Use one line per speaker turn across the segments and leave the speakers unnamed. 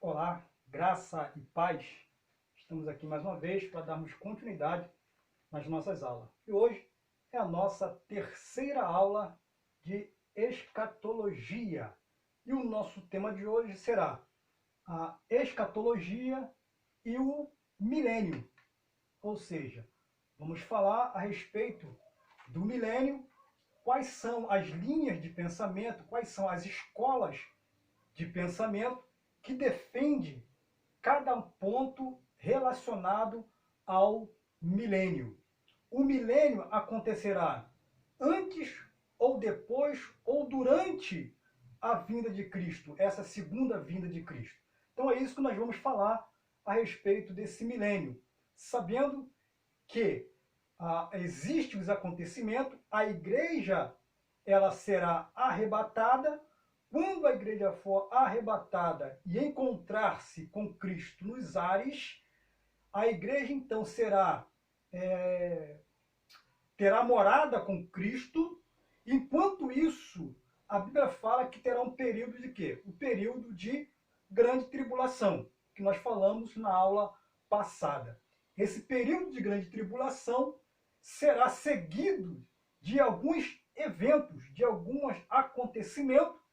Olá, graça e paz. Estamos aqui mais uma vez para darmos continuidade nas nossas aulas. E hoje é a nossa terceira aula de escatologia. E o nosso tema de hoje será a escatologia e o milênio. Ou seja, vamos falar a respeito do milênio, quais são as linhas de pensamento, quais são as escolas de pensamento que defende cada ponto relacionado ao milênio. O milênio acontecerá antes ou depois ou durante a vinda de Cristo, essa segunda vinda de Cristo. Então é isso que nós vamos falar a respeito desse milênio, sabendo que existem os acontecimentos, a igreja ela será arrebatada. Quando a igreja for arrebatada e encontrar-se com Cristo nos ares, a igreja então terá morada com Cristo. Enquanto isso, a Bíblia fala que terá um período de quê? O período de grande tribulação, que nós falamos na aula passada. Esse período de grande tribulação será seguido de alguns eventos, de alguns acontecimentos,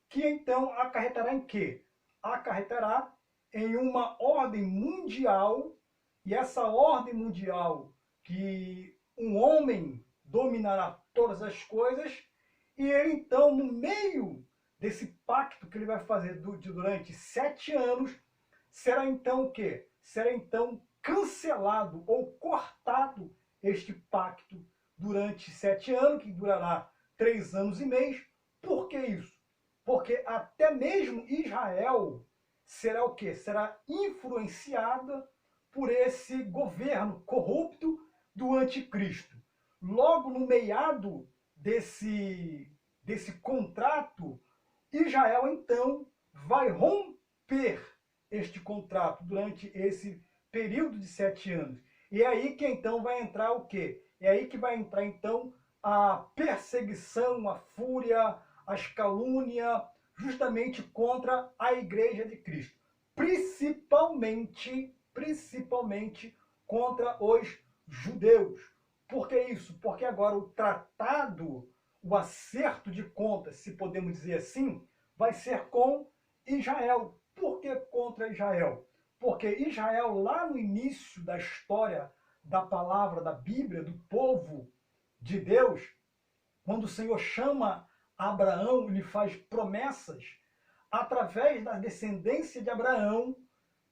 que então acarretará em quê? Acarretará em uma ordem mundial, e essa ordem mundial que um homem dominará todas as coisas, e ele então, no meio desse pacto que ele vai fazer durante 7 anos, será então o quê? Será então cancelado ou cortado este pacto durante 7 anos, que durará 3 anos e meio. Por que isso? Porque até mesmo Israel será o quê? Será influenciada por esse governo corrupto do anticristo. Logo no meado desse contrato, Israel então vai romper este contrato durante esse período de 7 anos. E é aí que então vai entrar o quê? É aí que vai entrar então a perseguição, a fúria, as calúnias, justamente contra a igreja de Cristo. Principalmente contra os judeus. Por que isso? Porque agora o tratado, o acerto de contas, se podemos dizer assim, vai ser com Israel. Por que contra Israel? Porque Israel, lá no início da história da palavra, da Bíblia, do povo de Deus, quando o Senhor chama Abraão, lhe faz promessas, através da descendência de Abraão,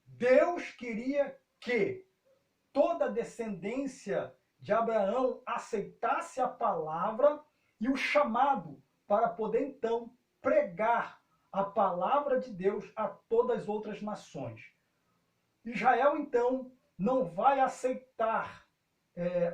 Deus queria que toda a descendência de Abraão aceitasse a palavra e o chamado para poder então pregar a palavra de Deus a todas as outras nações. Israel então não vai aceitar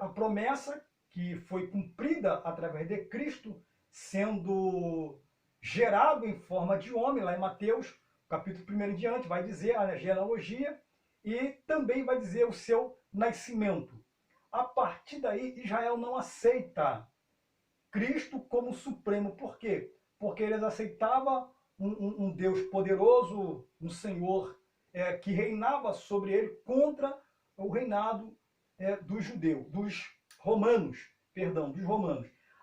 a promessa que foi cumprida através de Cristo, sendo gerado em forma de homem, lá em Mateus, capítulo 1 em diante, vai dizer a genealogia e também vai dizer o seu nascimento. A partir daí, Israel não aceita Cristo como supremo. Por quê? Porque eles aceitavam um Deus poderoso, um Senhor que reinava sobre ele contra o reinado dos judeus, dos romanos.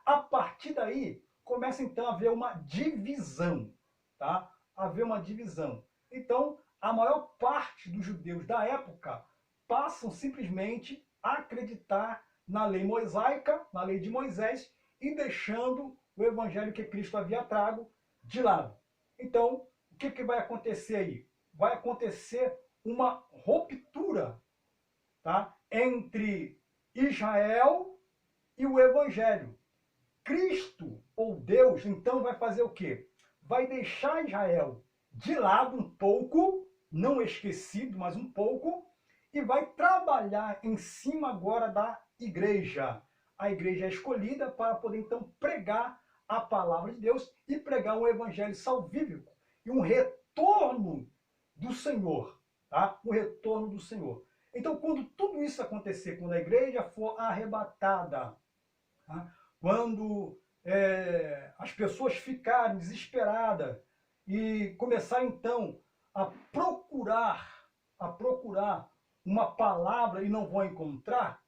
A partir daí, começa então a haver uma divisão, tá? Haver uma divisão. Então, a maior parte dos judeus da época passam simplesmente a acreditar na lei mosaica, na lei de Moisés, e deixando o evangelho que Cristo havia trago de lado. Então, o que vai acontecer aí? Vai acontecer uma ruptura, tá? Entre Israel e o evangelho. Cristo, ou Deus, então vai fazer o quê? Vai deixar Israel de lado um pouco, não esquecido, mas um pouco, e vai trabalhar em cima agora da igreja. A igreja é escolhida para poder então pregar a palavra de Deus e pregar um evangelho salvífico e um retorno do Senhor, tá? O retorno do Senhor. Então, quando tudo isso acontecer, quando a igreja for arrebatada, tá? Quando as pessoas ficarem desesperadas e começar então a procurar uma palavra e não vão encontrar,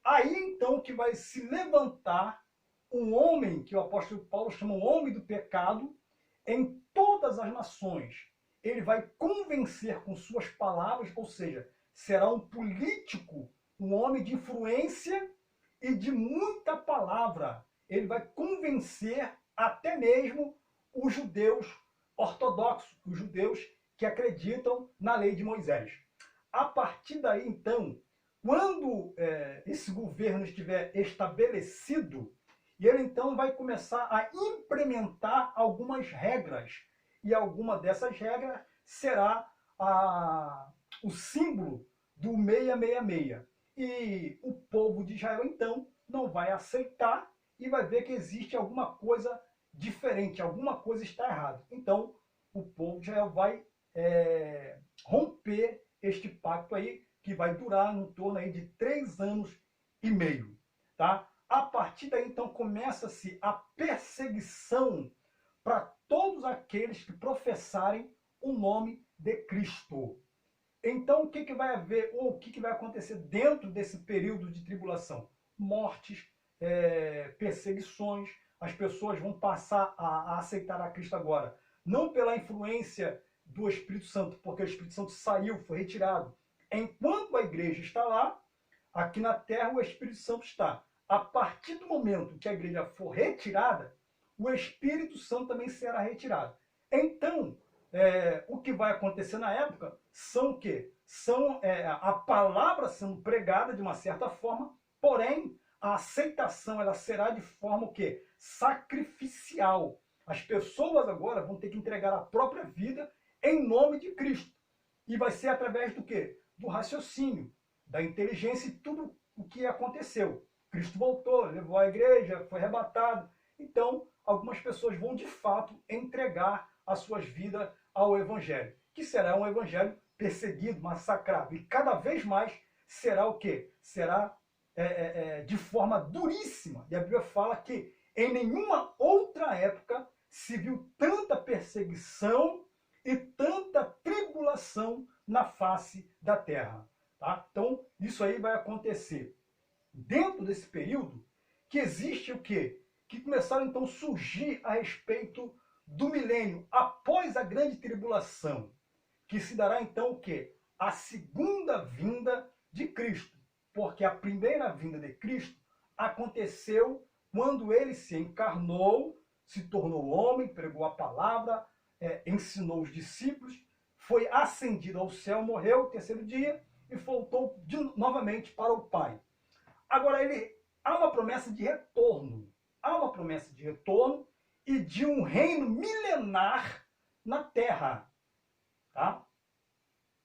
aí então que vai se levantar um homem, que o apóstolo Paulo chama um homem do pecado, em todas as nações. Ele vai convencer com suas palavras, ou seja, será um político, um homem de influência e de muita palavra. Ele vai convencer até mesmo os judeus ortodoxos, os judeus que acreditam na lei de Moisés. A partir daí, então, quando esse governo estiver estabelecido, ele então vai começar a implementar algumas regras. E alguma dessas regras será o símbolo do 666. E o povo de Israel, então, não vai aceitar e vai ver que existe alguma coisa diferente, alguma coisa está errada. Então, o povo de Israel vai romper este pacto aí, que vai durar em torno aí de 3 anos e meio. Tá? A partir daí, então, começa-se a perseguição para todos aqueles que professarem o nome de Cristo. Então, o que vai haver, ou o que vai acontecer dentro desse período de tribulação? Mortes, perseguições, as pessoas vão passar a aceitar a Cristo agora, não pela influência do Espírito Santo, porque o Espírito Santo saiu, foi retirado. Enquanto a igreja está lá, aqui na terra o Espírito Santo está. A partir do momento que a igreja for retirada, o Espírito Santo também será retirado. Então, o que vai acontecer na época são o quê? São a palavra sendo pregada de uma certa forma, porém, a aceitação ela será de forma o quê? Sacrificial. As pessoas agora vão ter que entregar a própria vida em nome de Cristo. E vai ser através do quê? Do raciocínio, da inteligência e tudo o que aconteceu. Cristo voltou, levou a igreja, foi arrebatado. Então, algumas pessoas vão de fato entregar as suas vidas ao Evangelho, que será um Evangelho perseguido, massacrado. E cada vez mais será o quê? Será de forma duríssima. E a Bíblia fala que em nenhuma outra época se viu tanta perseguição e tanta tribulação na face da terra. Tá? Então, isso aí vai acontecer. Dentro desse período, que existe o quê? Que começaram então a surgir a respeito do milênio, após a grande tribulação, que se dará então o quê? A segunda vinda de Cristo. Porque a primeira vinda de Cristo aconteceu quando ele se encarnou, se tornou homem, pregou a palavra, ensinou os discípulos, foi ascendido ao céu, morreu no terceiro dia e voltou novamente para o Pai. Agora, há uma promessa de retorno. Há uma promessa de retorno e de um reino milenar na Terra. Tá?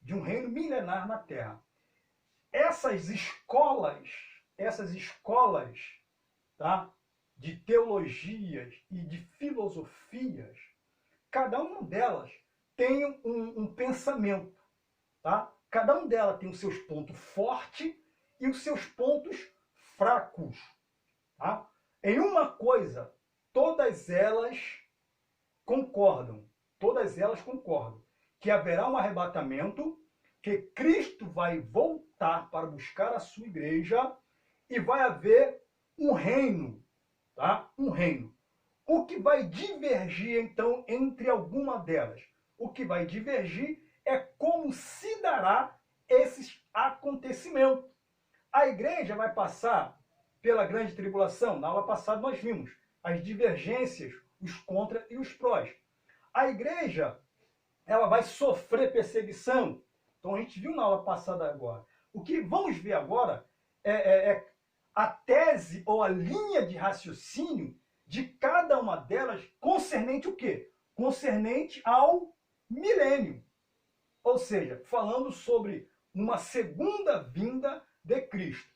De um reino milenar na Terra. Essas escolas, tá? De teologias e de filosofias, cada uma delas tem um pensamento. Tá? Cada uma delas tem os seus pontos fortes e os seus pontos fracos. Tá? Em uma coisa, todas elas concordam, que haverá um arrebatamento, que Cristo vai voltar para buscar a sua igreja e vai haver um reino, tá? Um reino. O que vai divergir, então, entre alguma delas? O que vai divergir é como se dará esses acontecimentos. A igreja vai passar pela grande tribulação. Na aula passada nós vimos as divergências, os contra e os prós. A igreja, ela vai sofrer perseguição. Então a gente viu na aula passada agora. O que vamos ver agora é a tese ou a linha de raciocínio de cada uma delas concernente o quê? Concernente ao milênio. Ou seja, falando sobre uma segunda vinda de Cristo.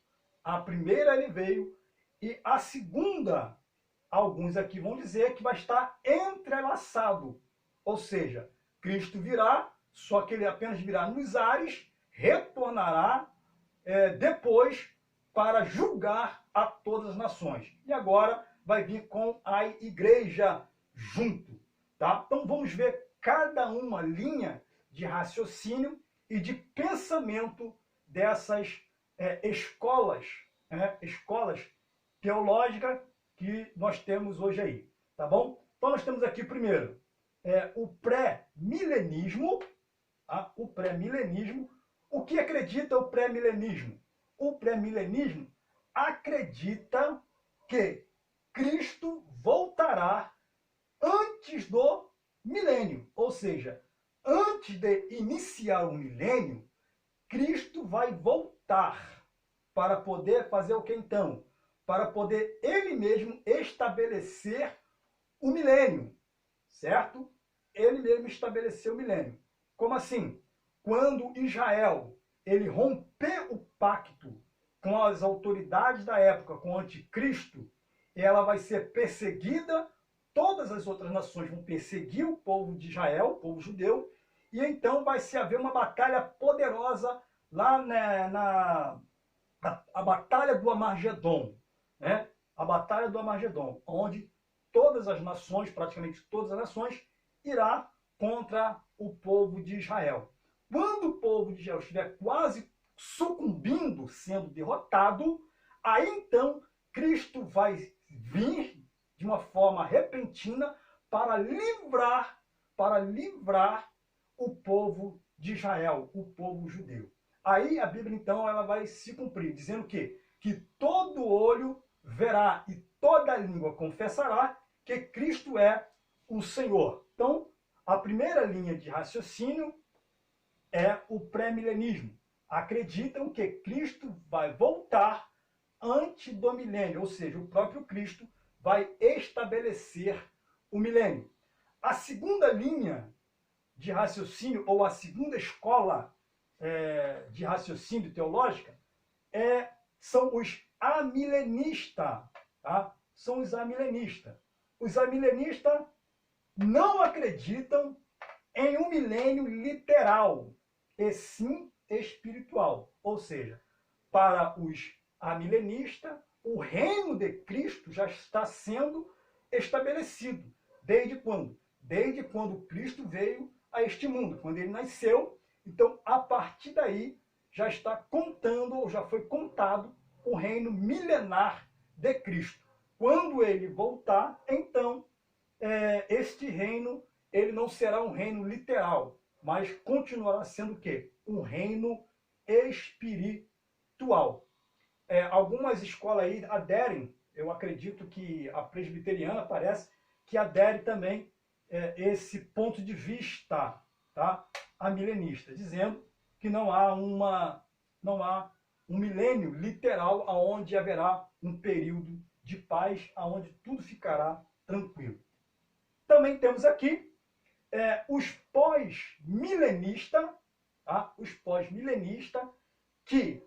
A primeira ele veio e a segunda, alguns aqui vão dizer que vai estar entrelaçado. Ou seja, Cristo virá, só que ele apenas virá nos ares, retornará depois para julgar a todas as nações. E agora vai vir com a igreja junto. Tá? Então vamos ver cada uma linha de raciocínio e de pensamento dessas escolas teológicas que nós temos hoje aí, tá bom? Então nós temos aqui primeiro o pré-milenismo, tá? O pré-milenismo. O que acredita o pré-milenismo? O pré-milenismo acredita que Cristo voltará antes do milênio, ou seja, antes de iniciar o milênio, Cristo vai voltar para poder fazer o que então? Para poder ele mesmo estabelecer o milênio, certo? Ele mesmo estabeleceu o milênio. Como assim? Quando Israel ele romper o pacto com as autoridades da época, com o anticristo, ela vai ser perseguida, todas as outras nações vão perseguir o povo de Israel, o povo judeu, e então vai se haver uma batalha poderosa lá a batalha do Armagedon, né? A batalha do Armagedon, onde todas as nações, praticamente todas as nações, irá contra o povo de Israel. Quando o povo de Israel estiver quase sucumbindo, sendo derrotado, aí então Cristo vai vir de uma forma repentina para livrar o povo de Israel, o povo judeu. Aí a Bíblia então ela vai se cumprir, dizendo que todo olho verá e toda língua confessará que Cristo é o Senhor. Então, a primeira linha de raciocínio é o pré-milenismo. Acreditam que Cristo vai voltar antes do milênio, ou seja, o próprio Cristo vai estabelecer o milênio. A segunda linha de raciocínio, ou a segunda escola de raciocínio teológica, são os amilenistas. Tá? São os amilenistas. Os amilenistas não acreditam em um milênio literal, e sim espiritual. Ou seja, para os amilenistas, o reino de Cristo já está sendo estabelecido. Desde quando? Desde quando Cristo veio a este mundo, quando ele nasceu. Então, a partir daí, já está contando, ou já foi contado, o reino milenar de Cristo. Quando ele voltar, então, este reino, ele não será um reino literal, mas continuará sendo o quê? Um reino espiritual. Algumas escolas aí aderem, eu acredito que a presbiteriana parece que adere também esse ponto de vista, tá? Amilenista, dizendo que não há um milênio literal onde haverá um período de paz, onde tudo ficará tranquilo. Também temos aqui os pós-milenistas, tá? Os pós-milenistas que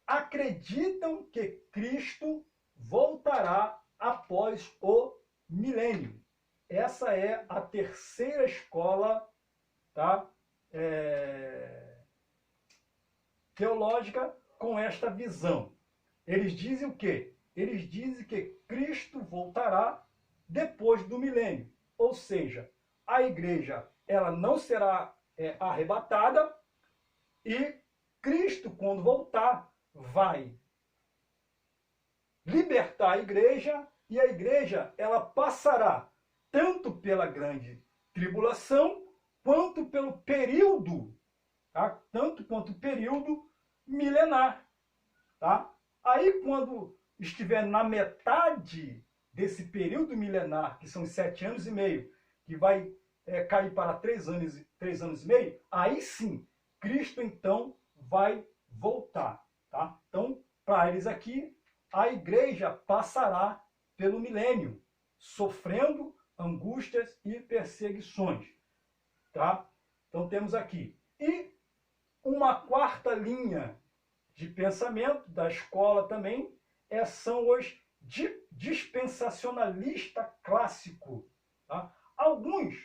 acreditam que Cristo voltará após o milênio. Essa é a terceira escola, tá? Teológica com esta visão. Eles dizem o quê? Eles dizem que Cristo voltará depois do milênio. Ou seja, a igreja ela não será arrebatada e Cristo, quando voltar, vai libertar a igreja e a igreja ela passará tanto pela grande tribulação quanto pelo período, tá? Tanto quanto o período milenar, tá? Aí quando estiver na metade desse período milenar, que são 7 anos e meio, que vai cair para 3 anos e meio, aí sim, Cristo então vai voltar, tá? Então, para eles aqui, a igreja passará pelo milênio, sofrendo angústias e perseguições, tá? Então temos aqui. E uma quarta linha de pensamento da escola também são os dispensacionalistas clássicos. Tá? Alguns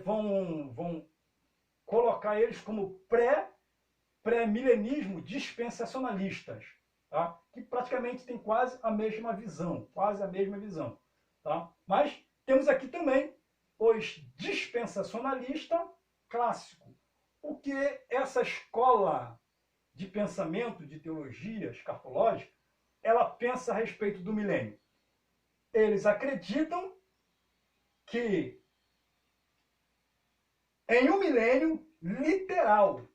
vão colocar eles como pré-milenismo dispensacionalistas, tá? Que praticamente tem quase a mesma visão, tá? Mas temos aqui também os dispensacionalistas clássicos. o que essa escola de pensamento, de teologia escatológica, ela pensa a respeito do milênio. Eles acreditam que em um milênio literal,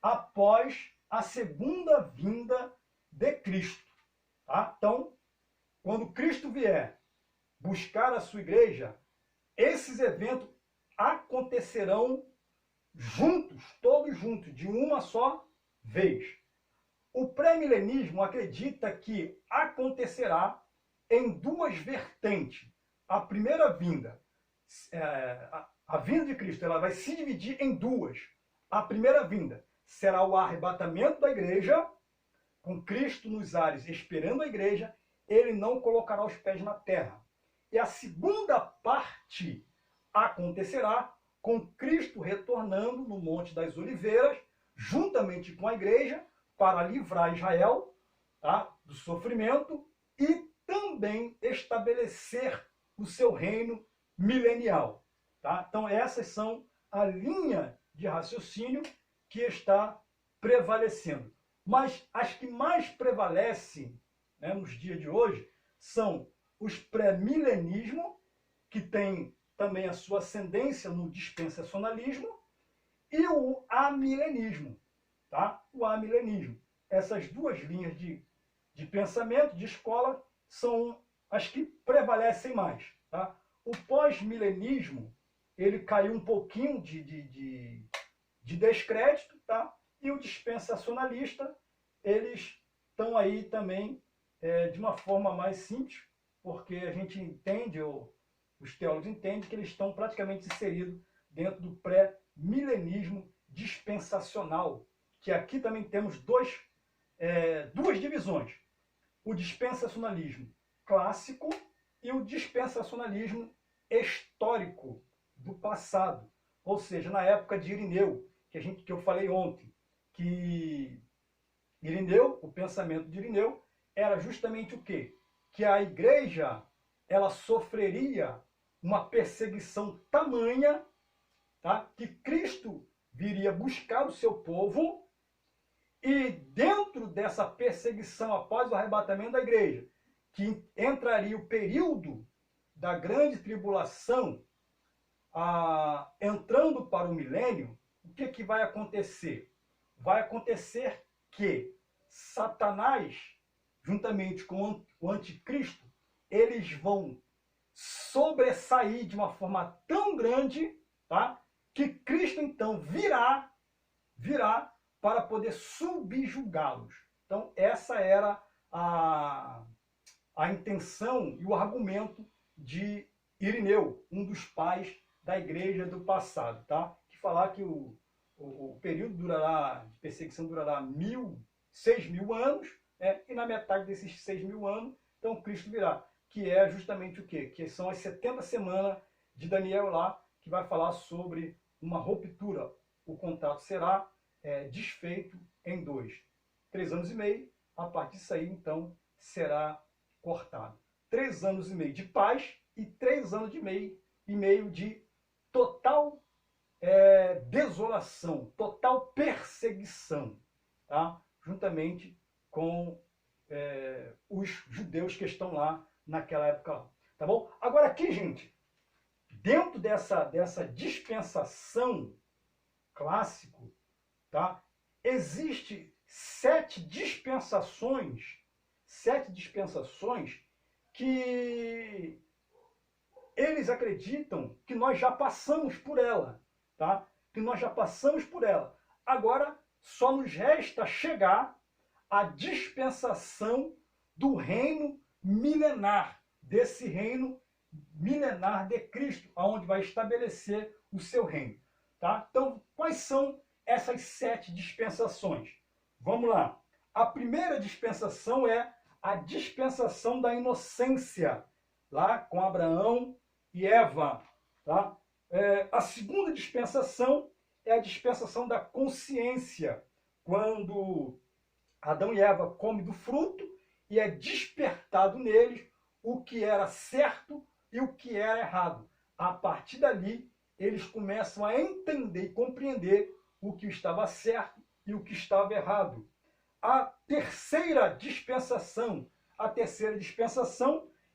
após a segunda vinda de Cristo. Tá? Então, quando Cristo vier buscar a sua igreja, esses eventos acontecerão juntos, todos juntos, de uma só vez. O pré-milenismo acredita que acontecerá em duas vertentes. A primeira vinda, a vinda de Cristo, ela vai se dividir em duas. A primeira vinda será o arrebatamento da igreja, com Cristo nos ares esperando a igreja, ele não colocará os pés na terra. E a segunda parte acontecerá com Cristo retornando no Monte das Oliveiras, juntamente com a igreja, para livrar Israel, tá, do sofrimento e também estabelecer o seu reino milenial. Tá? Então essas são a linha de raciocínio que está prevalecendo. Mas as que mais prevalecem, né, nos dias de hoje são os pré-milenismo, que tem também a sua ascendência no dispensacionalismo, e o amilenismo. Tá? O amilenismo. Essas duas linhas de pensamento, de escola, são as que prevalecem mais. Tá? O pós-milenismo, ele caiu um pouquinho de descrédito, tá? E o dispensacionalista, eles estão aí também de uma forma mais simples, porque a gente entende, os teólogos entendem, que eles estão praticamente inseridos dentro do pré-milenismo dispensacional, que aqui também temos duas divisões. O dispensacionalismo clássico e o dispensacionalismo histórico do passado. Ou seja, na época de Irineu, que eu falei ontem, que Irineu, o pensamento de Irineu, era justamente o quê? Que a igreja ela sofreria uma perseguição tamanha, tá? Que Cristo viria buscar o seu povo, e dentro dessa perseguição após o arrebatamento da igreja, que entraria o período da grande tribulação, entrando para o milênio, o que vai acontecer? Vai acontecer que Satanás, juntamente com o anticristo, eles vão sobressair de uma forma tão grande, tá? Que Cristo então virá para poder subjugá-los. Então essa era a intenção e o argumento de Irineu, um dos pais da igreja do passado, tá? Que falar que o período de perseguição durará 6.000 anos, né? E na metade desses 6.000 anos, então Cristo virá, que é justamente o quê? Que são as 70 semanas de Daniel lá, que vai falar sobre uma ruptura. O contrato será desfeito em 3 anos e meio, a partir disso aí, então, será cortado. 3 anos e meio de paz e 3 anos e meio de total desolação, total perseguição, tá? Juntamente com os judeus que estão lá naquela época lá. Tá bom? Agora aqui, gente, dentro dessa dispensação clássico, tá? Existe 7 dispensações que eles acreditam que nós já passamos por ela, tá? Que nós já passamos por ela. Agora só nos resta chegar à dispensação do reino milenar, desse reino milenar de Cristo, aonde vai estabelecer o seu reino, tá? Então, quais são essas 7 dispensações? Vamos lá. A primeira dispensação é a dispensação da inocência, lá com Abraão e Eva, tá? A segunda dispensação é a dispensação da consciência, quando Adão e Eva comem do fruto e é despertado neles o que era certo e o que era errado. A partir dali, eles começam a entender e compreender o que estava certo e o que estava errado. A terceira dispensação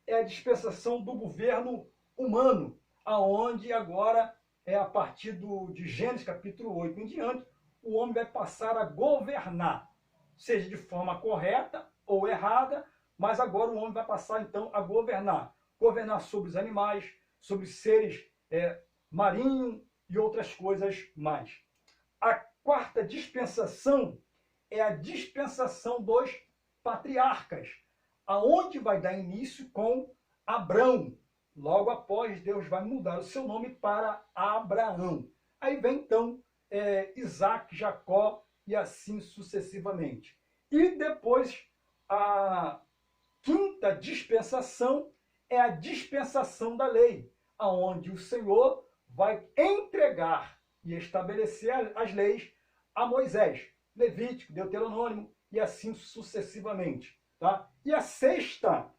é a dispensação do governo humano, aonde agora, a partir de Gênesis capítulo 8 em diante, o homem vai passar a governar, seja de forma correta ou errada, mas agora o homem vai passar então a governar sobre os animais, sobre seres marinhos e outras coisas mais. A quarta dispensação é a dispensação dos patriarcas, aonde vai dar início com Abrão. Logo após, Deus vai mudar o seu nome para Abraão. Aí vem então Isaac, Jacó e assim sucessivamente. E depois, a quinta dispensação é a dispensação da lei, aonde o Senhor vai entregar e estabelecer as leis a Moisés, Levítico, Deuteronômio e assim sucessivamente. Tá? E a sexta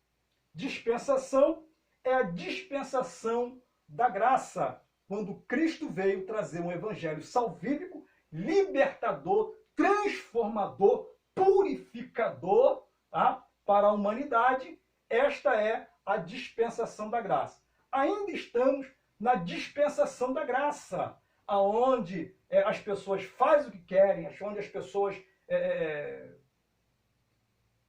dispensação é a dispensação da graça, quando Cristo veio trazer um evangelho salvífico, libertador, transformador, purificador, tá? Para a humanidade. Esta é a dispensação da graça. Ainda estamos na dispensação da graça, aonde as pessoas fazem o que querem, onde as pessoas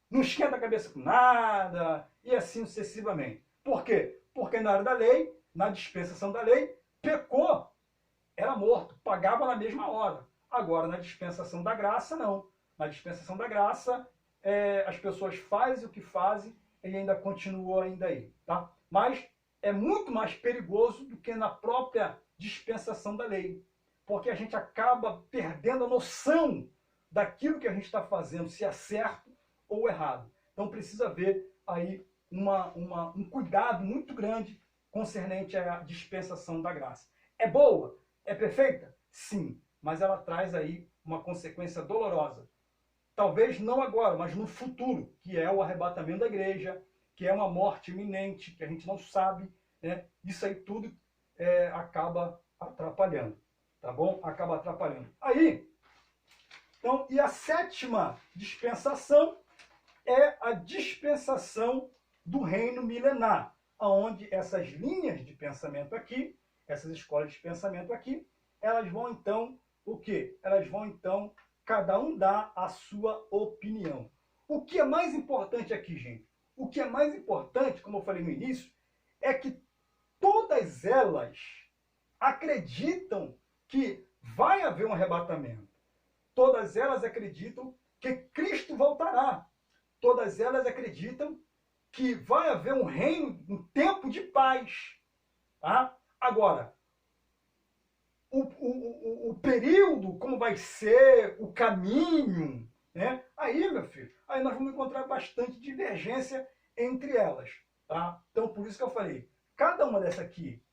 não esquentam a cabeça com nada, e assim sucessivamente. Por quê? Porque na área da lei, na dispensação da lei, pecou, era morto, pagava na mesma hora. Agora, na dispensação da graça, não. Na dispensação da graça, as pessoas fazem o que fazem e ainda continuam ainda aí. Tá? Mas é muito mais perigoso do que na própria dispensação da lei. Porque a gente acaba perdendo a noção daquilo que a gente está fazendo, se é certo ou errado. Então precisa haver aí um cuidado muito grande concernente à dispensação da graça. É boa? É perfeita? Sim, mas ela traz aí uma consequência dolorosa. Talvez não agora, mas no futuro, que é o arrebatamento da igreja, que é uma morte iminente, que a gente não sabe, né? Isso aí tudo acaba atrapalhando, tá bom? Acaba atrapalhando. Aí, então, e a sétima dispensação é a dispensação do reino milenar, onde essas linhas de pensamento aqui, essas escolas de pensamento aqui, elas vão então, o quê? Elas vão então, cada um dar a sua opinião. O que é mais importante aqui, gente? O que é mais importante, como eu falei no início, é que todas elas acreditam que vai haver um arrebatamento. Todas elas acreditam que Cristo voltará. Todas elas acreditam que vai haver um reino, um tempo de paz. Tá? Agora, o período, como vai ser, o caminho, né? Aí, meu filho, aí nós vamos encontrar bastante divergência entre elas. Tá? Então, por isso que eu falei, cada uma dessa aqui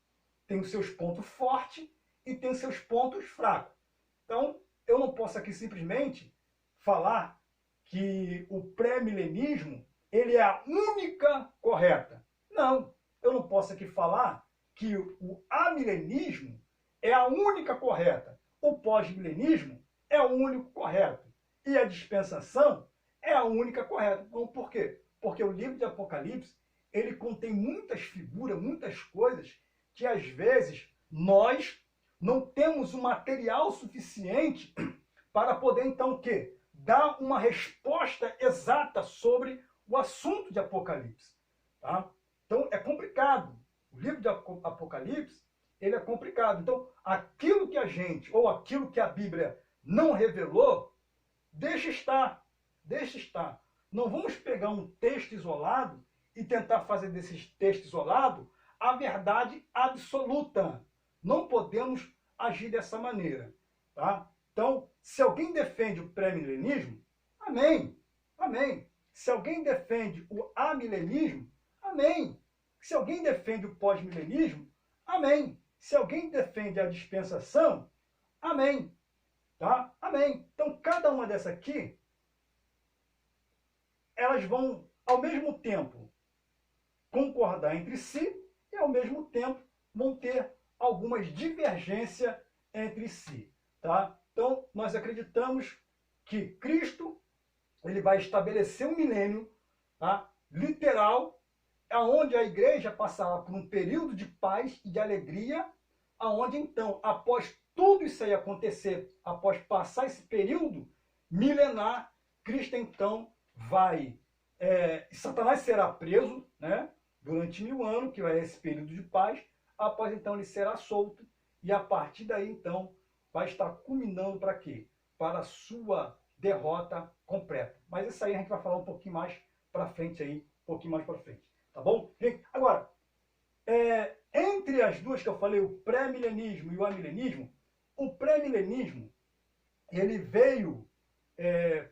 tem os seus pontos fortes e tem os seus pontos fracos. Então, eu não posso aqui simplesmente falar que o pré-milenismo ele é a única correta. Não, eu não posso aqui falar que o amilenismo é a única correta. O pós-milenismo é o único correto. E a dispensação é a única correta. Então, por quê? Porque o livro de Apocalipse ele contém muitas figuras, muitas coisas que às vezes nós não temos o material suficiente para poder então o quê? Dar uma resposta exata sobre o assunto de Apocalipse. Tá? Então é complicado. O livro de Apocalipse ele é complicado. Então aquilo que a gente, ou aquilo que a Bíblia não revelou, deixa estar. Deixa estar. Não vamos pegar um texto isolado e tentar fazer desse texto isolado a verdade absoluta. Não podemos agir dessa maneira. Tá? Então, se alguém defende o pré-milenismo, amém. Amém. Se alguém defende o amilenismo, amém. Se alguém defende o pós-milenismo, amém. Se alguém defende a dispensação, amém. Tá? Amém. Então, cada uma dessas aqui, elas vão, ao mesmo tempo, concordar entre si e, ao mesmo tempo, vão ter algumas divergências entre si. Tá? Então, nós acreditamos que Cristo ele vai estabelecer um milênio, tá? Literal, aonde a igreja passará por um período de paz e de alegria, aonde então, após tudo isso aí acontecer, após passar esse período milenar, Cristo então vai, Satanás será preso, né? Durante 1000 anos, que é esse período de paz, após então ele será solto, e a partir daí então vai estar culminando para quê? Para a sua derrota completa. Mas isso aí a gente vai falar um pouquinho mais para frente aí, um pouquinho mais para frente, tá bom? Gente, agora, entre as duas que eu falei, o pré-milenismo e o amilenismo, o pré-milenismo, ele veio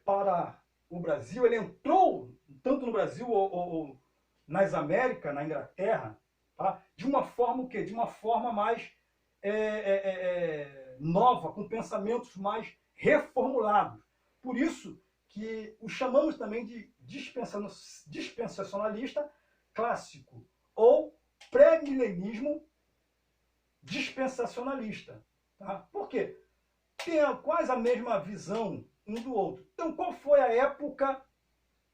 para o Brasil, ele entrou tanto no Brasil ou nas Américas, na Inglaterra, tá? De uma forma o quê? De uma forma mais nova, com pensamentos mais reformulados. Por isso que o chamamos também de dispensacionalista clássico, ou pré-milenismo dispensacionalista. Tá? Por quê? Tem quase a mesma visão um do outro. Então, qual foi a época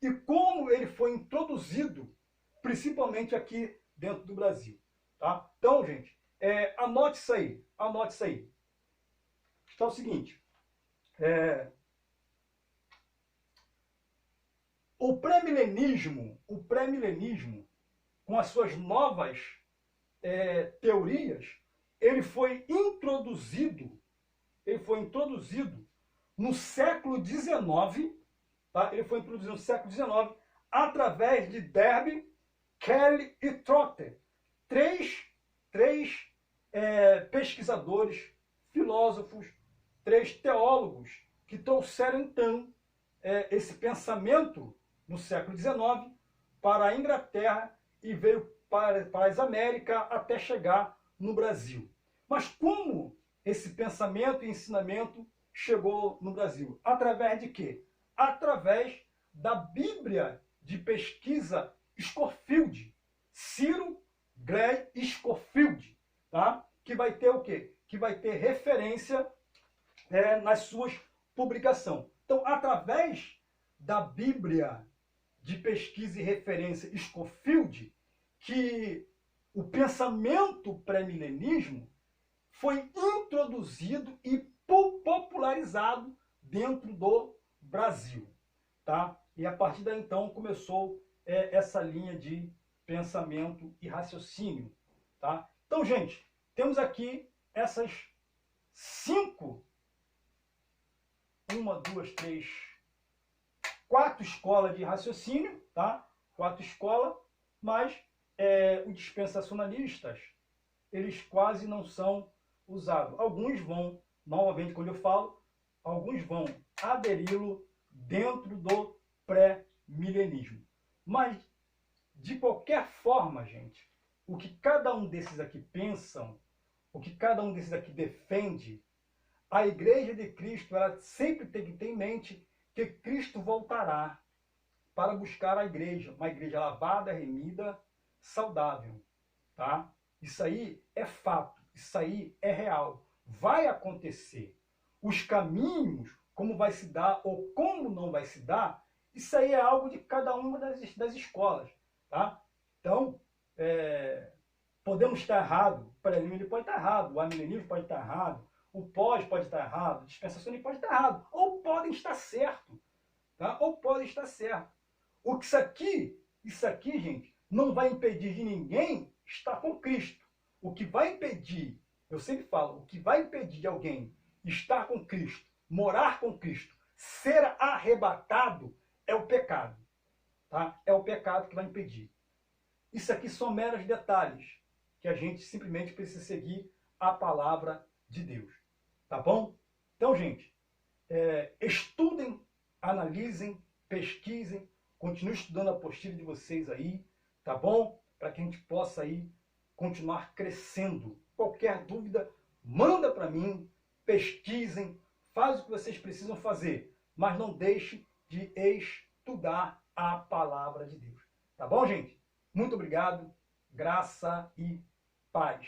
e como ele foi introduzido, principalmente aqui dentro do Brasil? Tá? Então, gente, anote isso aí. Anote isso aí. Está o seguinte. O pré-milenismo, com as suas novas teorias, ele foi introduzido no século XIX, tá? Ele foi introduzido no século XIX através de Darby, Kelly e Trotter, três pesquisadores, filósofos, três teólogos que trouxeram então esse pensamento no século XIX para a Inglaterra e veio para as Américas até chegar no Brasil. Mas como esse pensamento e ensinamento chegou no Brasil? Através de quê? Através da Bíblia de pesquisa Scofield, Ciro Gray Scofield, tá? Que vai ter o quê? Que vai ter referência nas suas publicações. Então, através da Bíblia de pesquisa e referência Scofield, que o pensamento pré-milenismo foi introduzido e popularizado dentro do Brasil. Tá? E a partir daí, então, começou essa linha de pensamento e raciocínio. Tá? Então, gente, temos aqui essas 5, 4 escolas de raciocínio, tá? 4 escolas, mas os dispensacionalistas, eles quase não são usados. Alguns vão, novamente, quando eu falo, alguns vão aderi-lo dentro do pré-milenismo. Mas, de qualquer forma, gente, o que cada um desses aqui pensam, o que cada um desses aqui defende, a Igreja de Cristo, ela sempre tem que ter em mente que Cristo voltará para buscar a igreja, uma igreja lavada, remida, saudável. Tá? Isso aí é fato, isso aí é real. Vai acontecer. Os caminhos, como vai se dar ou como não vai se dar, isso aí é algo de cada uma das escolas. Tá? Então, podemos estar errados. O pré-milenismo pode estar errado, o amilenismo pode estar errado, o pós pode estar errado, o dispensacionalismo pode estar errado, ou podem estar certo, tá? Ou podem estar certo. Isso aqui, gente, não vai impedir de ninguém estar com Cristo. O que vai impedir, eu sempre falo, o que vai impedir de alguém estar com Cristo, morar com Cristo, ser arrebatado, é o pecado. Tá? É o pecado que vai impedir. Isso aqui são meros detalhes que a gente simplesmente precisa seguir a palavra de Deus. Tá bom? Então, gente, estudem, analisem, pesquisem, continuem estudando a apostila de vocês aí, tá bom? Para que a gente possa aí continuar crescendo. Qualquer dúvida, manda para mim, pesquisem, faz o que vocês precisam fazer, mas não deixe de estudar a palavra de Deus. Tá bom, gente? Muito obrigado, graça e paz.